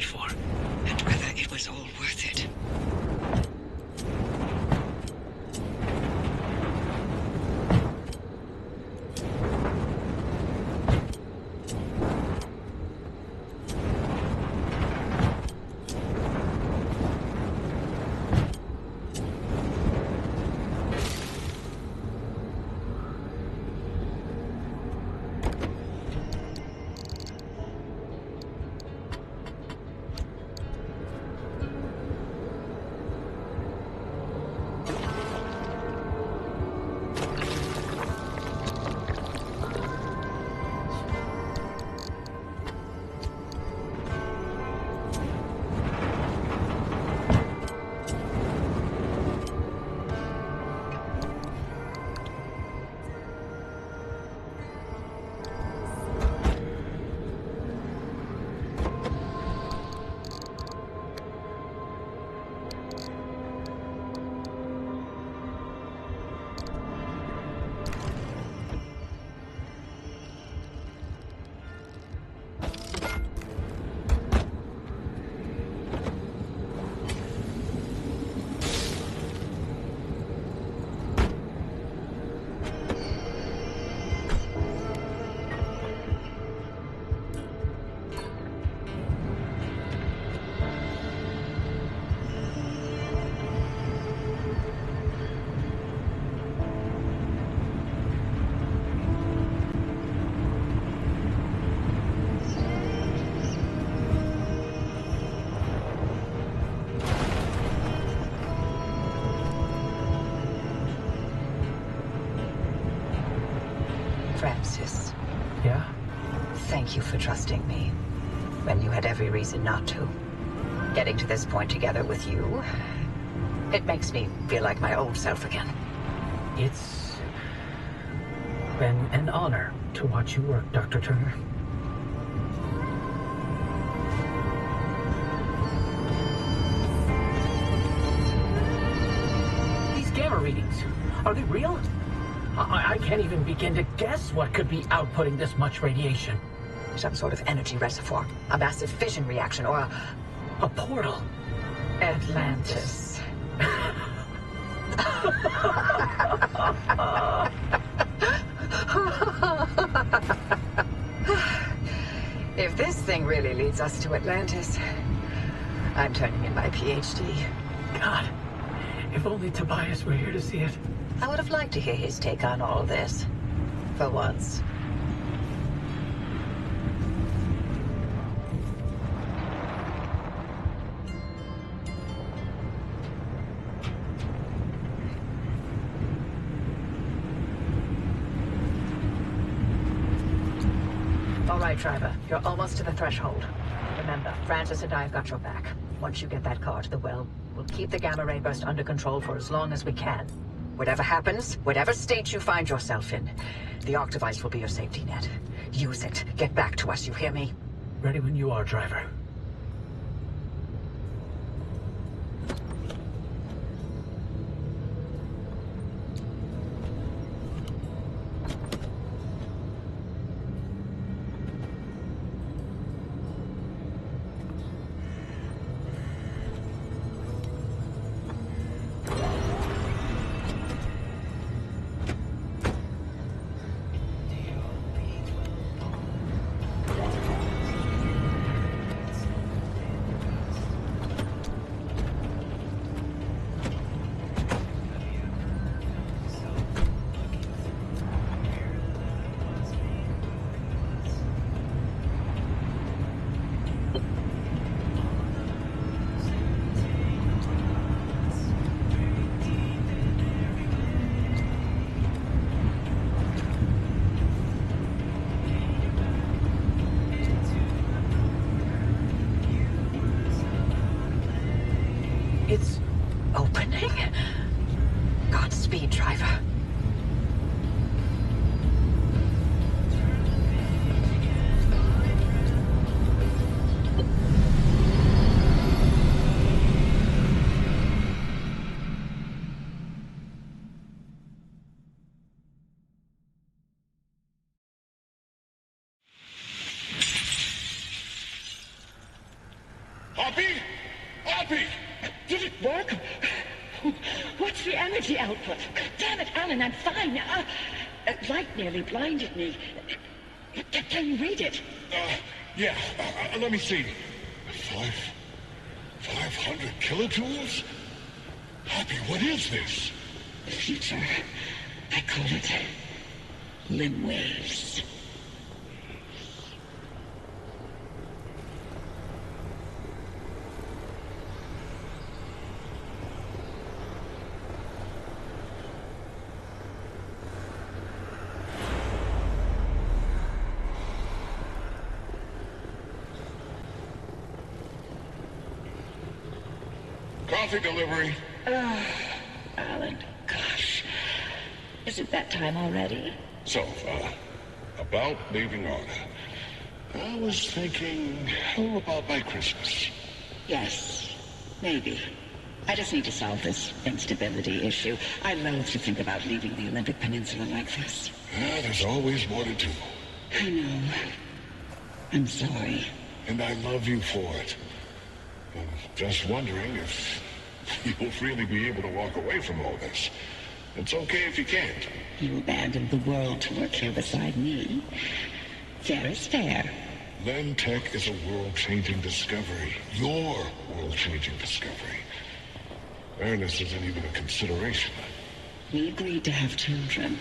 paid for, and whether it was all worth it. Francis. Yeah? Thank you for trusting me when you had every reason not to. Getting to this point together with you, it makes me feel like my old self again. It's been an honor to watch you work, Dr. Turner. These gamma readings, are they real? I can't even begin to guess what could be outputting this much radiation. Some sort of energy reservoir, a massive fission reaction, or a portal. Atlantis. If this thing really leads us to Atlantis, I'm turning in my PhD. God, if only Tobias were here to see it. I would have liked to hear his take on all this. For once. All right, driver. You're almost to the threshold. Remember, Francis and I have got your back. Once you get that car to the well, we'll keep the gamma ray burst under control for as long as we can. Whatever happens, whatever state you find yourself in, the arc device will be your safety net. Use it. Get back to us, you hear me? Ready when you are, driver. Hoppy? Hoppy! Did it work? What's the energy output? Damn it, Alan, I'm fine. Light nearly blinded me. Can you read it? Yeah. Let me see. 500 kilojoules? Hoppy, what is this? The future. I call it limb waves. Coffee delivery. Alan, gosh. Is it that time already? So, about leaving on. I was thinking, how about by Christmas? Yes, maybe. I just need to solve this instability issue. I loathe to think about leaving the Olympic Peninsula like this. There's always more to do. I know. I'm sorry. And I love you for it. I'm just wondering if you'll really be able to walk away from all this. It's okay if you can't. You abandoned the world to work here beside me. Fair is fair. Len Tech is a world-changing discovery. Your world-changing discovery. Fairness isn't even a consideration. We agreed to have children,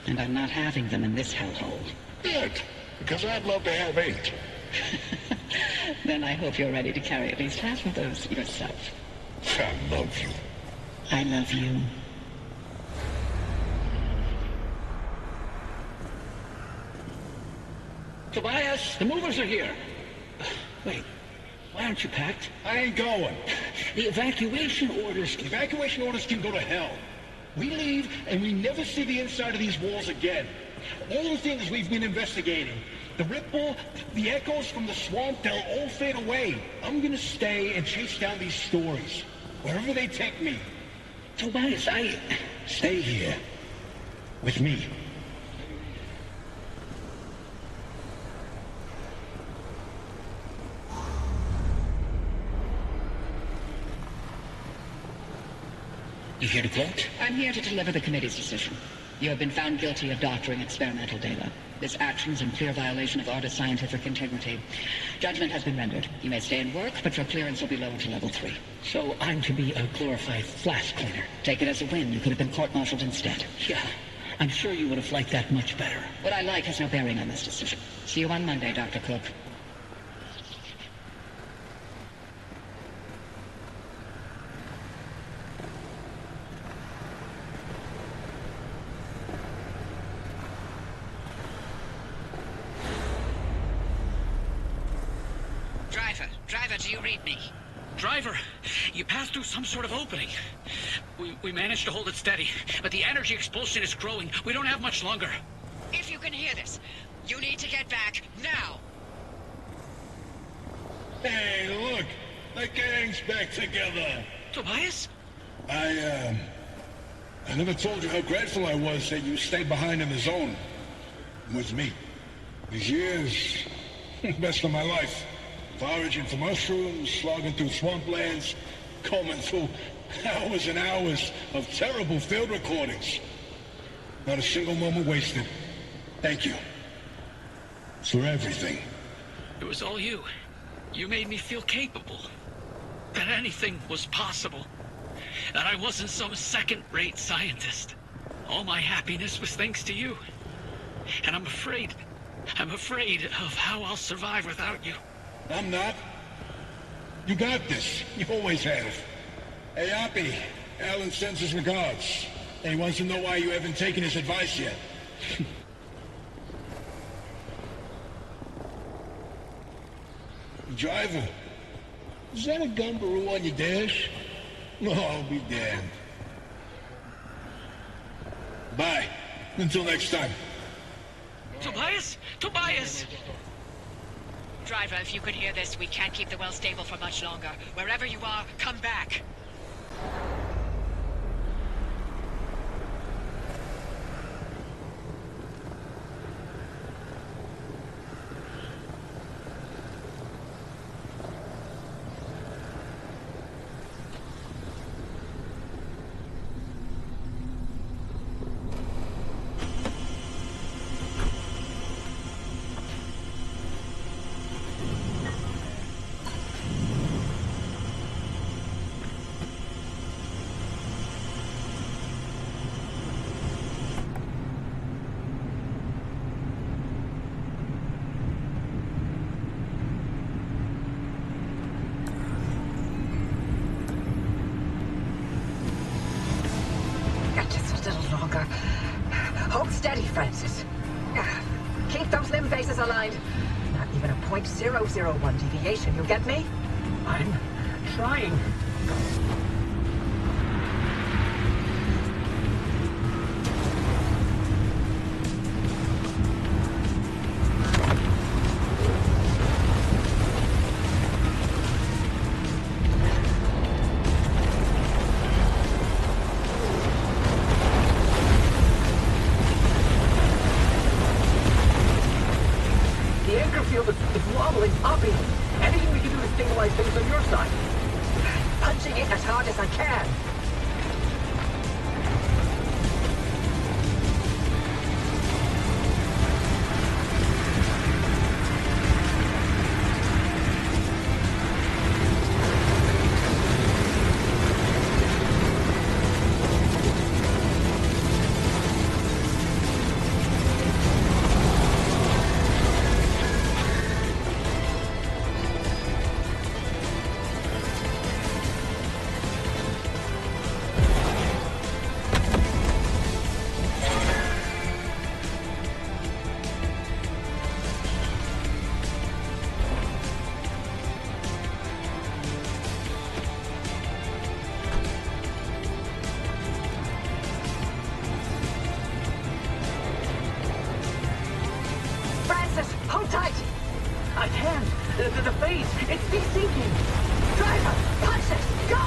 and I'm not having them in this hellhole. Good, because I'd love to have 8. Then I hope you're ready to carry at least half of those yourself. I love you. I love you. Tobias, the movers are here. Wait, why aren't you packed? I ain't going. The evacuation orders... Evacuation orders can go to hell. We leave and we never see the inside of these walls again. All the things we've been investigating, the ripple, the echoes from the swamp, they'll all fade away. I'm gonna stay and chase down these stories, wherever they take me. Tobias, Stay here. With me. You here to vote? I'm here to deliver the committee's decision. You have been found guilty of doctoring experimental data. This action is in clear violation of artist scientific integrity. Judgment has been rendered. You may stay and work, but your clearance will be lowered to level 3. So I'm to be a glorified flash cleaner. Take it as a win. You could have been court-martialed instead. Yeah, I'm sure you would have liked that much better. What I like has no bearing on this decision. See you on Monday, Dr. Cook. Driver, do you read me? Driver, you passed through some sort of opening. We managed to hold it steady, but the energy expulsion is growing. We don't have much longer. If you can hear this, you need to get back now. Hey, look! The gang's back together! Tobias? I never told you how grateful I was that you stayed behind in the zone. With me. These years, best of my life. Foraging for mushrooms, slogging through swamplands, combing through hours and hours of terrible field recordings. Not a single moment wasted. Thank you. For everything. It was all you. You made me feel capable. That anything was possible. That I wasn't some second-rate scientist. All my happiness was thanks to you. And I'm afraid of how I'll survive without you. I'm not. You got this. You always have. Hey, Oppie. Alan sends his regards. And he wants to know why you haven't taken his advice yet. Driver, is that a gumbaroo on your dash? No, I'll be damned. Bye. Until next time. Tobias? Tobias! Driver, if you could hear this, we can't keep the well stable for much longer. Wherever you are, come back. 0.001 deviation, you get me? I'm trying. The anchor field is wobbling, Oppie. Anything we can do to stabilize things on your side? Punching it as hard as I can. Francis, hold tight! I can't. The phase, it's desyncing. Driver, punch it! Go!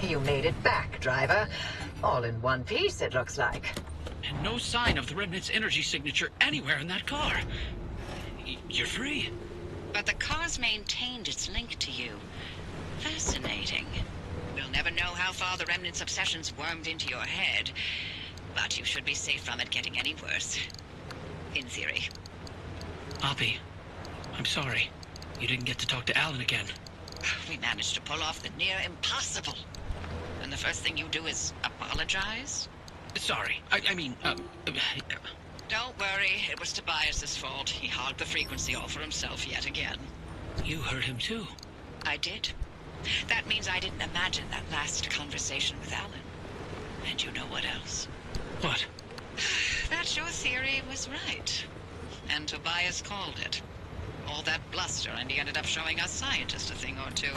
You made it back, driver. All in one piece, it looks like. And no sign of the Remnant's energy signature anywhere in that car. You're free. But the car's maintained its link to you. Fascinating. We'll never know how far the Remnant's obsessions wormed into your head, but you should be safe from it getting any worse. In theory. Oppie, I'm sorry. You didn't get to talk to Alan again. We managed to pull off the near impossible. And the first thing you do is apologize? Sorry. I mean, Don't worry, it was Tobias's fault. He hogged the frequency all for himself yet again. you heard him too. I did. That means I didn't imagine that last conversation with Alan. And you know what else? What? That your theory was right. And Tobias called it. All that bluster, and he ended up showing us scientists a thing or two.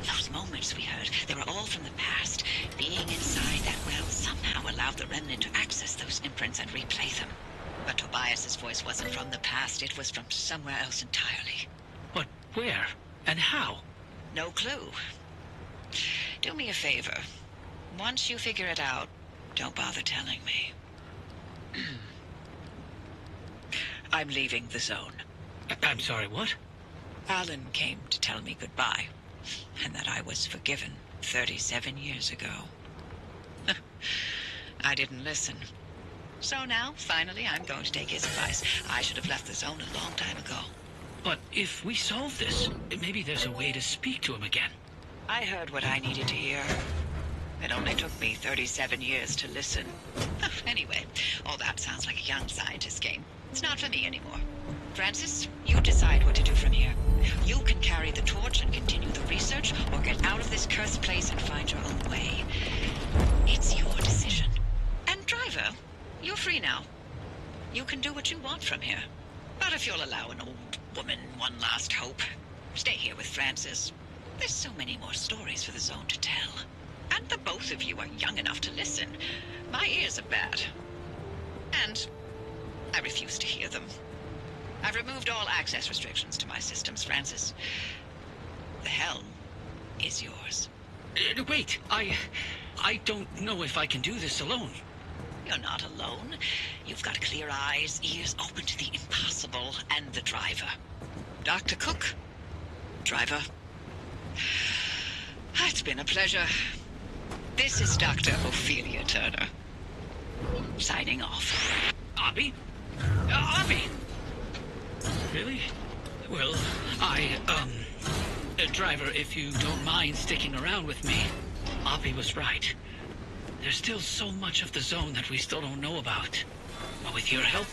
Those moments we heard, they were all from the past. Being inside that well somehow allowed the Remnant to access those imprints and replay them. But Tobias's voice wasn't from the past, it was from somewhere else entirely. But where? And how? No clue. Do me a favor. Once you figure it out, don't bother telling me. I'm leaving the zone. I'm sorry, what? Alan came to tell me goodbye, and that I was forgiven 37 years ago. I didn't listen. So now, finally, I'm going to take his advice. I should have left the zone a long time ago. But if we solve this, maybe there's a way to speak to him again. I heard what I needed to hear. It only took me 37 years to listen. Anyway, all that sounds like a young scientist game. It's not for me anymore. Francis, you decide what to do from here. You can carry the torch and continue the research, or get out of this cursed place and find your own way. It's your decision. And driver, you're free now. You can do what you want from here. But if you'll allow an old woman one last hope, stay here with Francis. There's so many more stories for the zone to tell. And the both of you are young enough to listen. My ears are bad. And I refuse to hear them. I've removed all access restrictions to my systems, Francis. The helm is yours. Wait, I don't know if I can do this alone. You're not alone. You've got clear eyes, ears open to the impossible, and the driver. Dr. Cook, driver. It's been a pleasure. This is Dr. Ophelia Turner. Signing off. Oppie? Oppie! Really? Well, driver, if you don't mind sticking around with me, Oppie was right. There's still so much of the zone that we still don't know about. But with your help,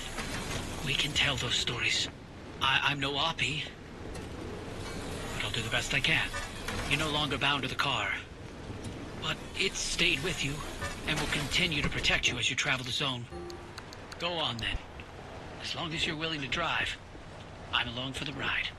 we can tell those stories. I'm no Oppie, but I'll do the best I can. You're no longer bound to the car. But it's stayed with you, and will continue to protect you as you travel the zone. Go on, then. As long as you're willing to drive, I'm along for the ride.